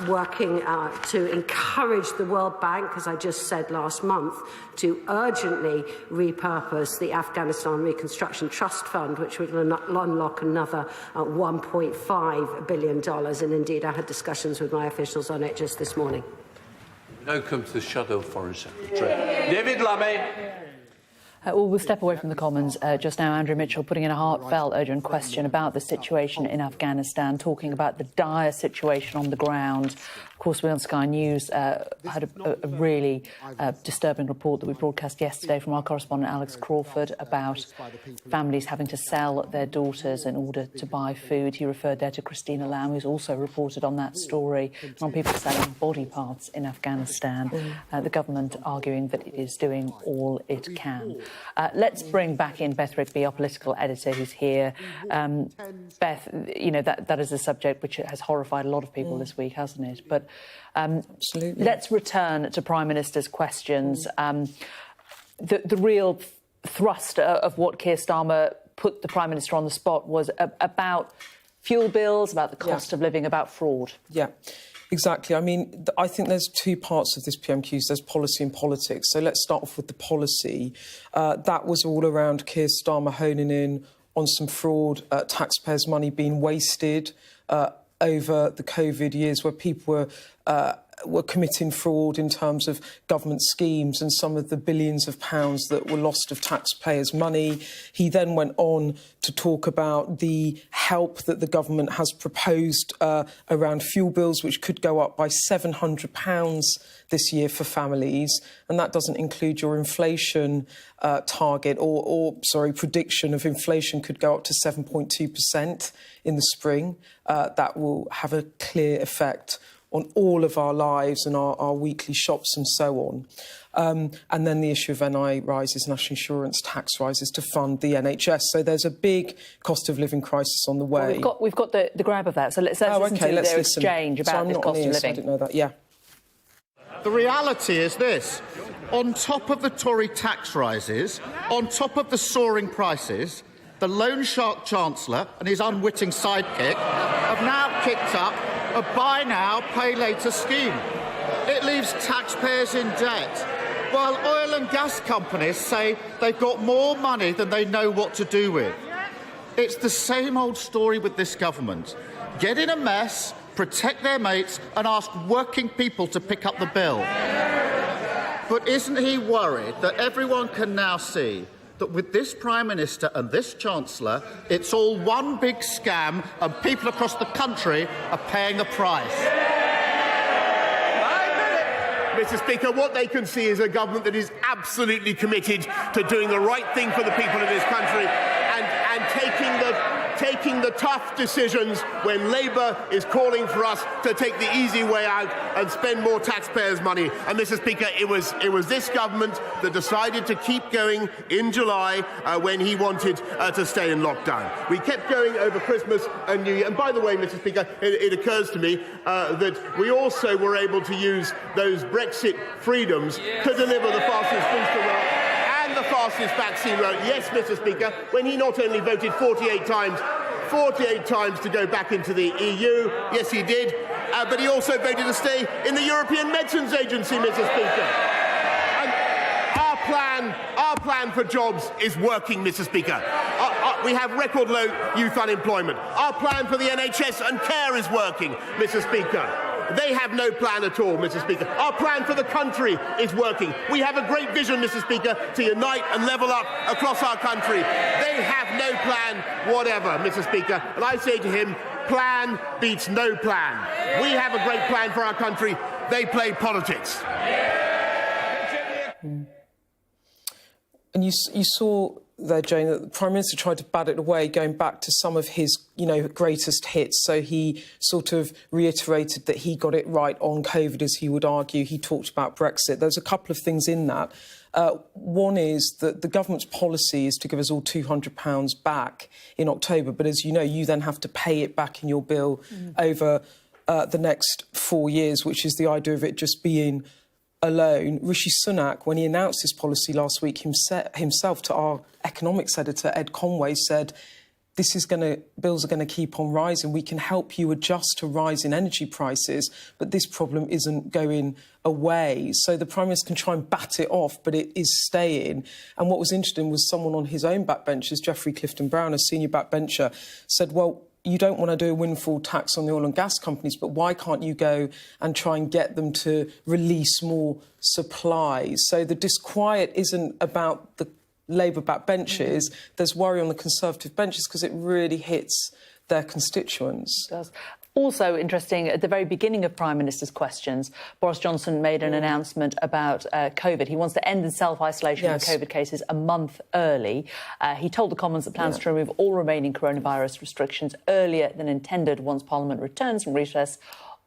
working to encourage the World Bank, as I just said last month, to urgently repurpose the Afghanistan Reconstruction Trust Fund, which would unlock another $1.5 billion. And indeed, I had discussions with my officials on it just this morning. Now come to the Shadow Foreign Secretary. David Lammy. We'll step away from the Commons just now. Andrew Mitchell putting in a heartfelt, urgent question about the situation in Afghanistan, talking about the dire situation on the ground. Of course, we on Sky News had a really disturbing report that we broadcast yesterday from our correspondent Alex Crawford about families having to sell their daughters in order to buy food. He referred there to Christina Lamb, who's also reported on that story, and on people selling body parts in Afghanistan. The government arguing that it is doing all it can. Let's bring back in Beth Rigby, our political editor, who's here. Beth, you know, that is a subject which has horrified a lot of people this week, hasn't it? But absolutely. Let's return to Prime Minister's questions. The real thrust of what Keir Starmer put the Prime Minister on the spot was about fuel bills, about the cost of living, about fraud. Yeah. Exactly. I mean, I think there's two parts of this PMQs. There's policy and politics. So let's start off with the policy. That was all around Keir Starmer honing in on some fraud, taxpayers' money being wasted over the COVID years, where people were were committing fraud in terms of government schemes and some of the billions of pounds that were lost of taxpayers' money. He then went on to talk about the help that the government has proposed around fuel bills, which could go up by £700 this year for families, and that doesn't include your inflation target or prediction of inflation could go up to 7.2% in the spring. That will have a clear effect on all of our lives and our weekly shops and so on. And then the issue of NI rises, national insurance tax rises to fund the NHS. So there's a big cost of living crisis on the way. Well, we've got the grab of that. So let's listen to their exchange about this cost of living. I didn't know that. Yeah. The reality is this. On top of the Tory tax rises, on top of the soaring prices, the loan shark Chancellor and his unwitting sidekick have now kicked up a buy now, pay later scheme. It leaves taxpayers in debt, while oil and gas companies say they've got more money than they know what to do with. It's the same old story with this government. Get in a mess, protect their mates and ask working people to pick up the bill. But isn't he worried that everyone can now see that with this Prime Minister and this Chancellor, it's all one big scam and people across the country are paying the price? Mr. Speaker, what they can see is a government that is absolutely committed to doing the right thing for the people of this country and taking the tough decisions when Labour is calling for us to take the easy way out and spend more taxpayers' money. And, Mr. Speaker, it was this government that decided to keep going in July when he wanted to stay in lockdown. We kept going over Christmas and New Year. And by the way, Mr. Speaker, it occurs to me that we also were able to use those Brexit freedoms to deliver the fastest booster roll and the fastest vaccine roll. Yes, Mr. Speaker, when he not only voted 48 times to go back into the EU, yes he did, but he also voted to stay in the European Medicines Agency, Mr. Speaker. And our plan for jobs is working, Mr. Speaker. We have record low youth unemployment. Our plan for the NHS and care is working, Mr. Speaker. They have no plan at all, Mr. Speaker. Our plan for the country is working. We have a great vision, Mr. Speaker, to unite and level up across our country. They have no plan whatever, Mr. Speaker. And I say to him, plan beats no plan. We have a great plan for our country. They play politics. And you saw there, Jane, that the Prime Minister tried to bat it away, going back to some of his, greatest hits. So he sort of reiterated that he got it right on COVID, as he would argue. He talked about Brexit. There's a couple of things in that. One is that the government's policy is to give us all £200 back in October. But as you know, you then have to pay it back in your bill over the next 4 years, which is the idea of it just being alone. Rishi Sunak, when he announced his policy last week, himself to our economics editor, Ed Conway, said, bills are going to keep on rising. We can help you adjust to rising energy prices, but this problem isn't going away. So the Prime Minister can try and bat it off, but it is staying. And what was interesting was someone on his own backbenchers, Geoffrey Clifton-Brown, a senior backbencher, said, well, you don't want to do a windfall tax on the oil and gas companies, but why can't you go and try and get them to release more supplies? So the disquiet isn't about the Labour backbenchers. There's worry on the Conservative benches because it really hits their constituents. It does. Also interesting, at the very beginning of Prime Minister's questions, Boris Johnson made an announcement about COVID. He wants to end the self-isolation of COVID cases a month early. He told the Commons that plans to remove all remaining coronavirus restrictions earlier than intended once Parliament returns from recess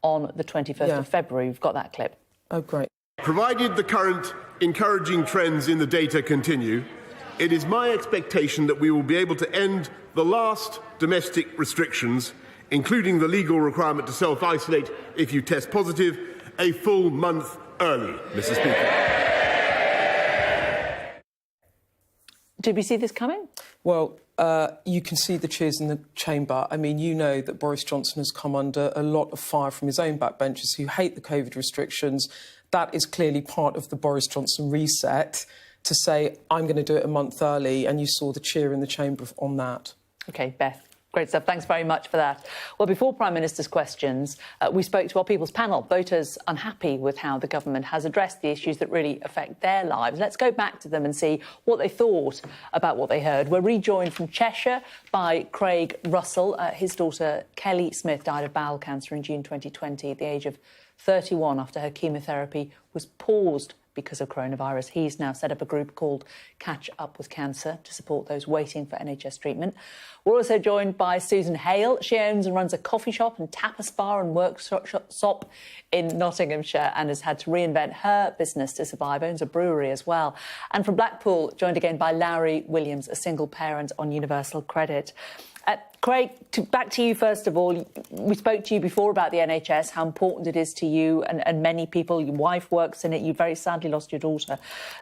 on the 21st of February. We've got that clip. Oh, great. Provided the current encouraging trends in the data continue, it is my expectation that we will be able to end the last domestic restrictions, including the legal requirement to self-isolate if you test positive, a full month early, Mr. Speaker. Did we see this coming? Well, you can see the cheers in the chamber. I mean, you know that Boris Johnson has come under a lot of fire from his own backbenchers who hate the COVID restrictions. That is clearly part of the Boris Johnson reset, to say, I'm going to do it a month early, and you saw the cheer in the chamber on that. OK, Beth. Great stuff. Thanks very much for that. Well, before Prime Minister's questions, we spoke to our People's Panel, voters unhappy with how the government has addressed the issues that really affect their lives. Let's go back to them and see what they thought about what they heard. We're rejoined from Cheshire by Craig Russell. His daughter, Kelly Smith, died of bowel cancer in June 2020 at the age of 31 after her chemotherapy was paused because of coronavirus. He's now set up a group called Catch Up with Cancer to support those waiting for NHS treatment. We're also joined by Susan Hale. She owns and runs a coffee shop and tapas bar and workshop in Nottinghamshire and has had to reinvent her business to survive, owns a brewery as well. And from Blackpool, joined again by Larry Williams, a single parent on universal credit. Craig, back to you first of all. We spoke to you before about the NHS, how important it is to you and many people. Your wife works in it. You very sadly lost your daughter.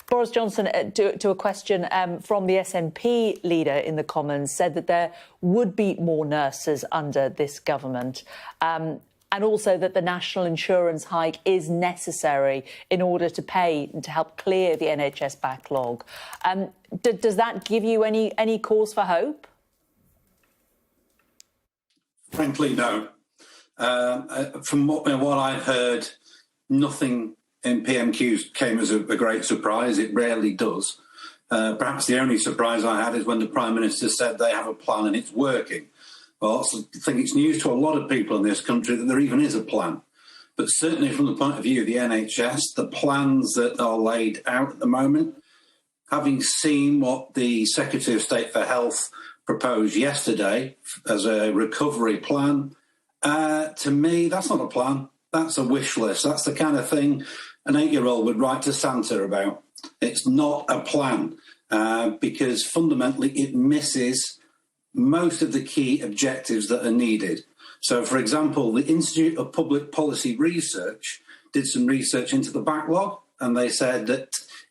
Boris Johnson, to a question from the SNP leader in the Commons, said that there would be more nurses under this government. And also that the national insurance hike is necessary in order to pay and to help clear the NHS backlog. Does that give you any cause for hope? Frankly, no. From what I've heard, nothing in PMQs came as a great surprise. It rarely does. Perhaps the only surprise I had is when the Prime Minister said they have a plan and it's working. Well, I think it's news to a lot of people in this country that there even is a plan. But certainly from the point of view of the NHS, the plans that are laid out at the moment, having seen what the Secretary of State for Health proposed yesterday as a recovery plan, to me, that's not a plan. That's a wish list. That's the kind of thing an 8-year-old would write to Santa about. It's not a plan because fundamentally it misses most of the key objectives that are needed. So, for example, the Institute of Public Policy Research did some research into the backlog, and they said that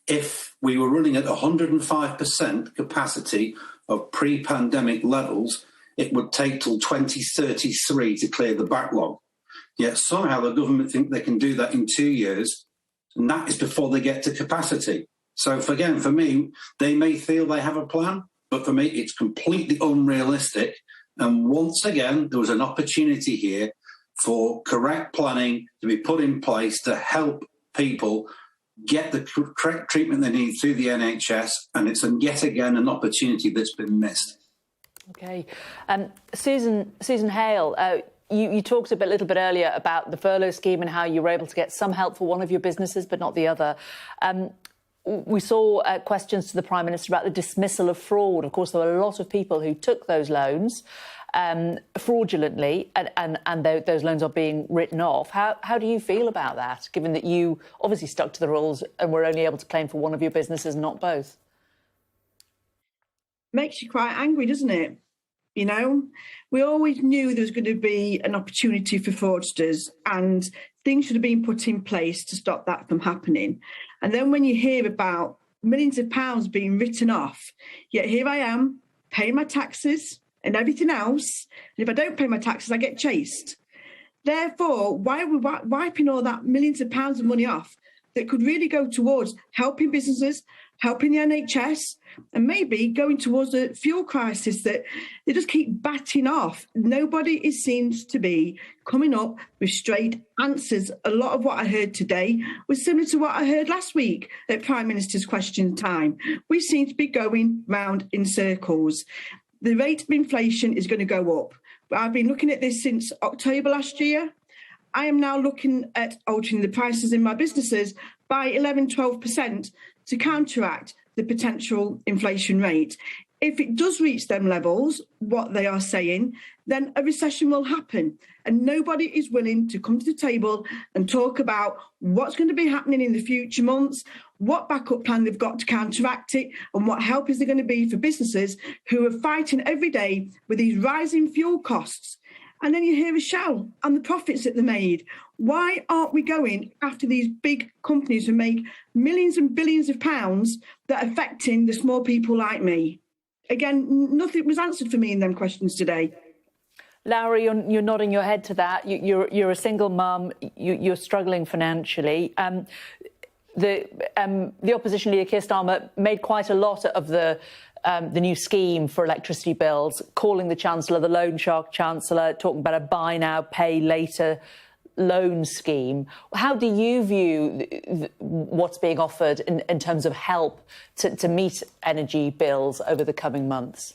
if we were running at 105% capacity of pre-pandemic levels, it would take till 2033 to clear the backlog. Yet somehow the government think they can do that in 2 years, and that is before they get to capacity. So again, for me, they may feel they have a plan, but for me, it's completely unrealistic. And once again, there was an opportunity here for correct planning to be put in place to help people get the correct treatment they need through the NHS, and it's yet again an opportunity that's been missed. OK. Susan Hale, you talked a little bit earlier about the furlough scheme and how you were able to get some help for one of your businesses but not the other. We saw questions to the Prime Minister about the dismissal of fraud. Of course, there were a lot of people who took those loans fraudulently, and those loans are being written off. How do you feel about that, given that you obviously stuck to the rules and were only able to claim for one of your businesses, not both? Makes you quite angry, doesn't it? You know, we always knew there was going to be an opportunity for fraudsters, and things should have been put in place to stop that from happening. And then when you hear about millions of pounds being written off, yet here I am paying my taxes and everything else, and if I don't pay my taxes, I get chased. Therefore, why are we wiping all that millions of pounds of money off that could really go towards helping businesses, helping the NHS, and maybe going towards a fuel crisis that they just keep batting off? Nobody seems to be coming up with straight answers. A lot of what I heard today was similar to what I heard last week at Prime Minister's question time. We seem to be going round in circles. The rate of inflation is going to go up. I've been looking at this since October last year. I am now looking at altering the prices in my businesses by 11-12% to counteract the potential inflation rate. If it does reach them levels, what they are saying, then a recession will happen. And nobody is willing to come to the table and talk about what's going to be happening in the future months, what backup plan they've got to counteract it, and what help is there going to be for businesses who are fighting every day with these rising fuel costs. And then you hear a shout on the profits that they made. Why aren't we going after these big companies who make millions and billions of pounds that are affecting the small people like me? Again, nothing was answered for me in them questions today. Larry, you're nodding your head to that. You're a single mum. You're struggling financially. The opposition leader, Keir Starmer, made quite a lot of the the new scheme for electricity bills, calling the Chancellor the loan shark Chancellor, talking about a buy now, pay later loan scheme. How do you view what's being offered in terms of help to meet energy bills over the coming months?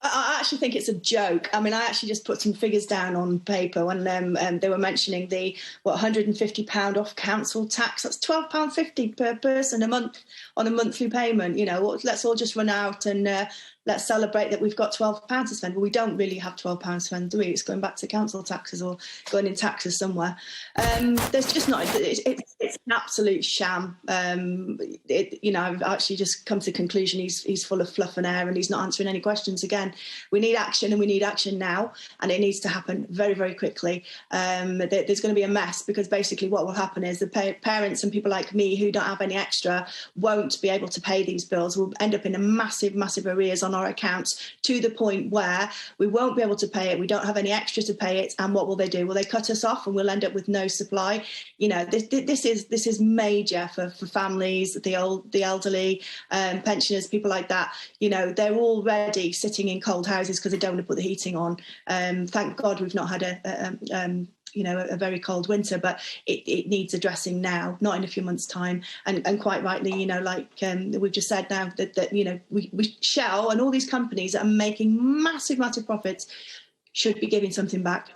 I actually think it's a joke. I mean, I actually just put some figures down on paper when they were mentioning the £150 off council tax. That's £12.50 per person a month on a monthly payment. You know, let's all just run out and let's celebrate that we've got £12 to spend. Well, we don't really have £12 to spend, do we? It's going back to council taxes or going in taxes somewhere. There's just not. It's an absolute sham. You know, I've actually just come to the conclusion he's full of fluff and air, and he's not answering any questions again. We need action, and we need action now, and it needs to happen very, very quickly. There's going to be a mess, because basically what will happen is the parents and people like me who don't have any extra won't be able to pay these bills. We'll end up in a massive, massive arrears on our accounts, to the point where we won't be able to pay it. We don't have any extra to pay it, and what will they do? Will they cut us off, and we'll end up with no supply? You know, this is major for families, the elderly, pensioners, people like that. You know, they're already sitting in cold houses because they don't want to put the heating on. Thank God we've not had a very cold winter, but it needs addressing now, not in a few months' time. And quite rightly, you know, like we've just said now, that you know, we Shell and all these companies that are making massive, massive profits should be giving something back.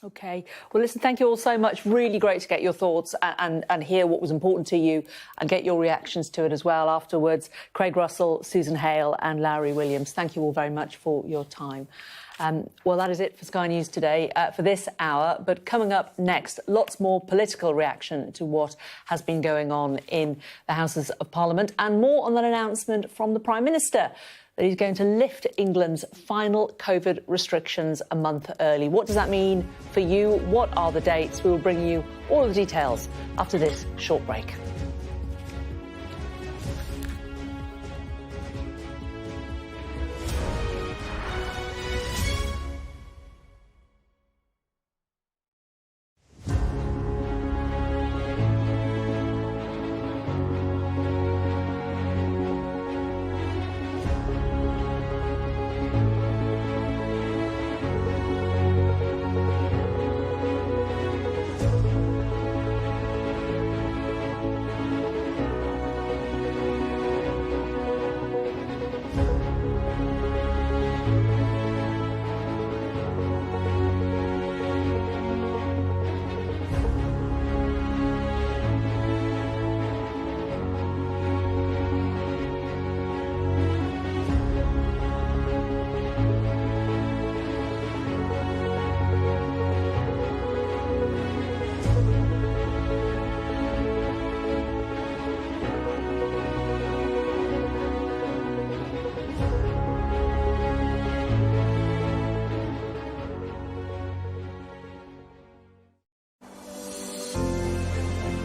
OK. Well, listen, thank you all so much. Really great to get your thoughts and hear what was important to you and get your reactions to it as well afterwards. Craig Russell, Susan Hale and Lowry Williams, thank you all very much for your time. Well, that is it for Sky News today for this hour. But coming up next, lots more political reaction to what has been going on in the Houses of Parliament, and more on that announcement from the Prime Minister that he's going to lift England's final COVID restrictions a month early. What does that mean for you? What are the dates? We will bring you all of the details after this short break.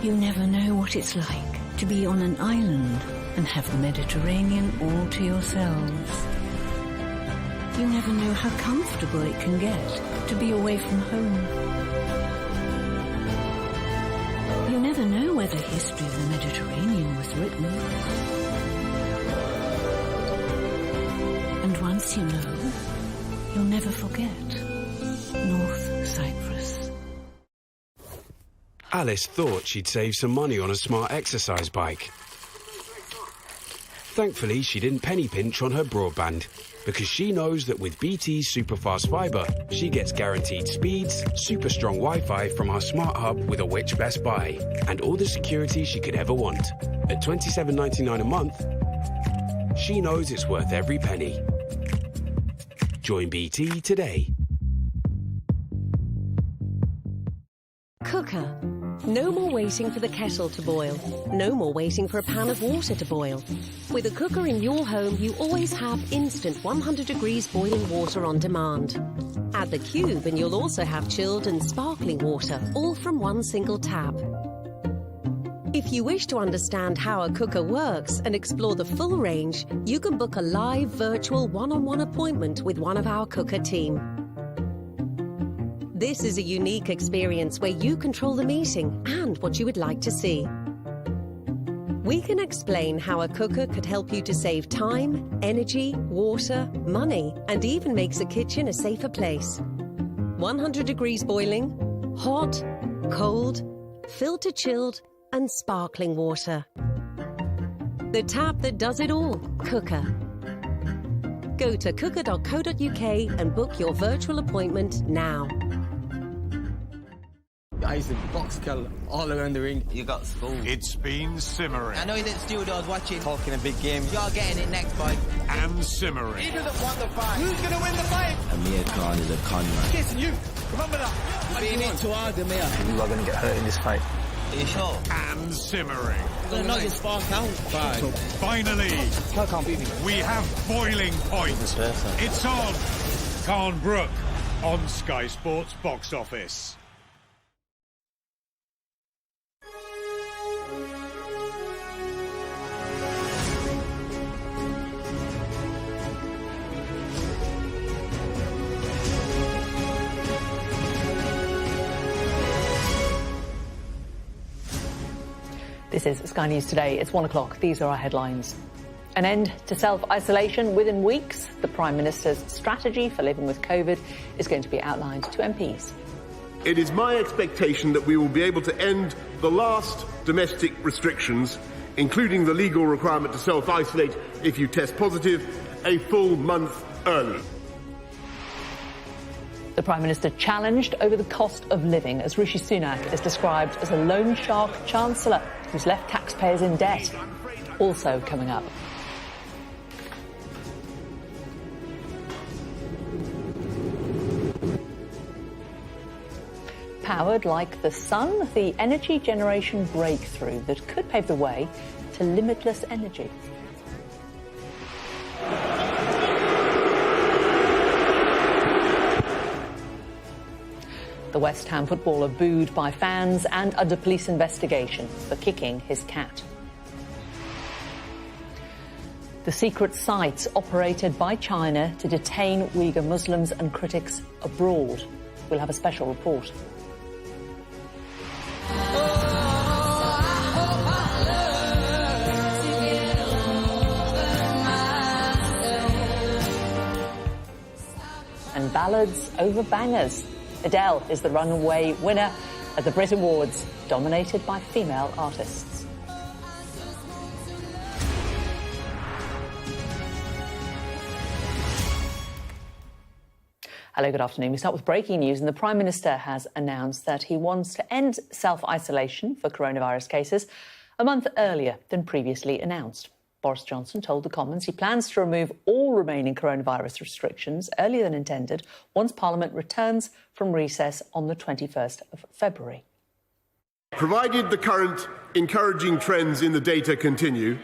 You never know what it's like to be on an island and have the Mediterranean all to yourselves. You never know how comfortable it can get to be away from home. You never know where the history of the Mediterranean was written. And once you know, you'll never forget. North Cyprus. Alice thought she'd save some money on a smart exercise bike. Thankfully, she didn't penny pinch on her broadband, because she knows that with BT's superfast fibre, she gets guaranteed speeds, super strong Wi-Fi from our smart hub with a Which Best Buy, and all the security she could ever want. At $27.99 a month, she knows it's worth every penny. Join BT today. Cooker. No more waiting for the kettle to boil. No more waiting for a pan of water to boil. With a cooker in your home, you always have instant 100 degrees boiling water on demand. Add the cube and you'll also have chilled and sparkling water, all from one single tap. If you wish to understand how a cooker works and explore the full range, you can book a live virtual one-on-one appointment with one of our cooker team. This is a unique experience where you control the meeting and what you would like to see. We can explain how a cooker could help you to save time, energy, water, money, and even makes a kitchen a safer place. 100 degrees boiling, hot, cold, filter chilled, and sparkling water. The tap that does it all, Cooker. Go to cooker.co.uk and book your virtual appointment now. I used to box Kel all around the ring. You got school. It's been simmering. I know you didn't steal I was watching. Talking a big game. You're getting it next, boy. And simmering. He doesn't want the fight. Who's going to win the fight? Amir Khan is a con man. Kissing you. Remember that. You're being in too hard, Amir. You are going to get hurt in this fight. Are you sure? And simmering. I'm going to knock your spark out. Bye. Finally, Kel can't beat me. we have boiling point. It's on. Khan Brook on Sky Sports Box Office. This is Sky News Today. It's 1 o'clock. These are our headlines. An end to self-isolation within weeks. The Prime Minister's strategy for living with COVID is going to be outlined to MPs. It is my expectation that we will be able to end the last domestic restrictions, including the legal requirement to self-isolate if you test positive, a full month early. The Prime Minister challenged over the cost of living as Rishi Sunak is described as a loan shark chancellor who's left taxpayers in debt. Also coming up. Powered like the sun, the energy generation breakthrough that could pave the way to limitless energy. The West Ham footballer booed by fans and under police investigation for kicking his cat. The secret sites operated by China to detain Uyghur Muslims and critics abroad. We'll have a special report. And ballads over bangers. Adele is the runaway winner at the Brit Awards, dominated by female artists. Hello, good afternoon. We start with breaking news, and the Prime Minister has announced that he wants to end self-isolation for coronavirus cases a month earlier than previously announced. Boris Johnson told the Commons he plans to remove all remaining coronavirus restrictions earlier than intended once Parliament returns from recess on the 21st of February. Provided the current encouraging trends in the data continue,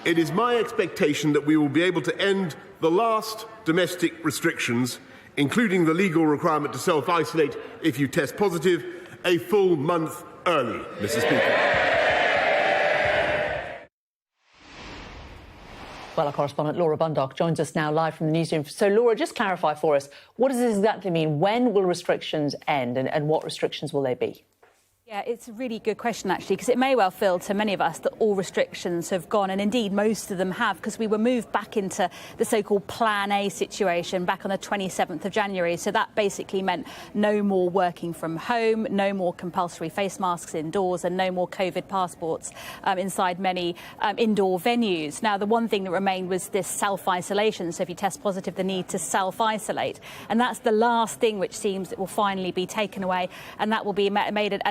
it is my expectation that we will be able to end the last domestic restrictions, including the legal requirement to self-isolate if you test positive, a full month early, Mr. Speaker. Well, our correspondent Laura Bundock joins us now live from the newsroom. So, Laura, just clarify for us, what does this exactly mean? When will restrictions end and what restrictions will they be? Yeah, it's a really good question, actually, because it may well feel to many of us that all restrictions have gone, and indeed most of them have, because we were moved back into the so-called Plan A situation back on the 27th of January. So that basically meant no more working from home, no more compulsory face masks indoors, and no more COVID passports inside many indoor venues. Now, the one thing that remained was this self-isolation. So if you test positive, the need to self-isolate. And that's the last thing which seems it will finally be taken away, and that will be made an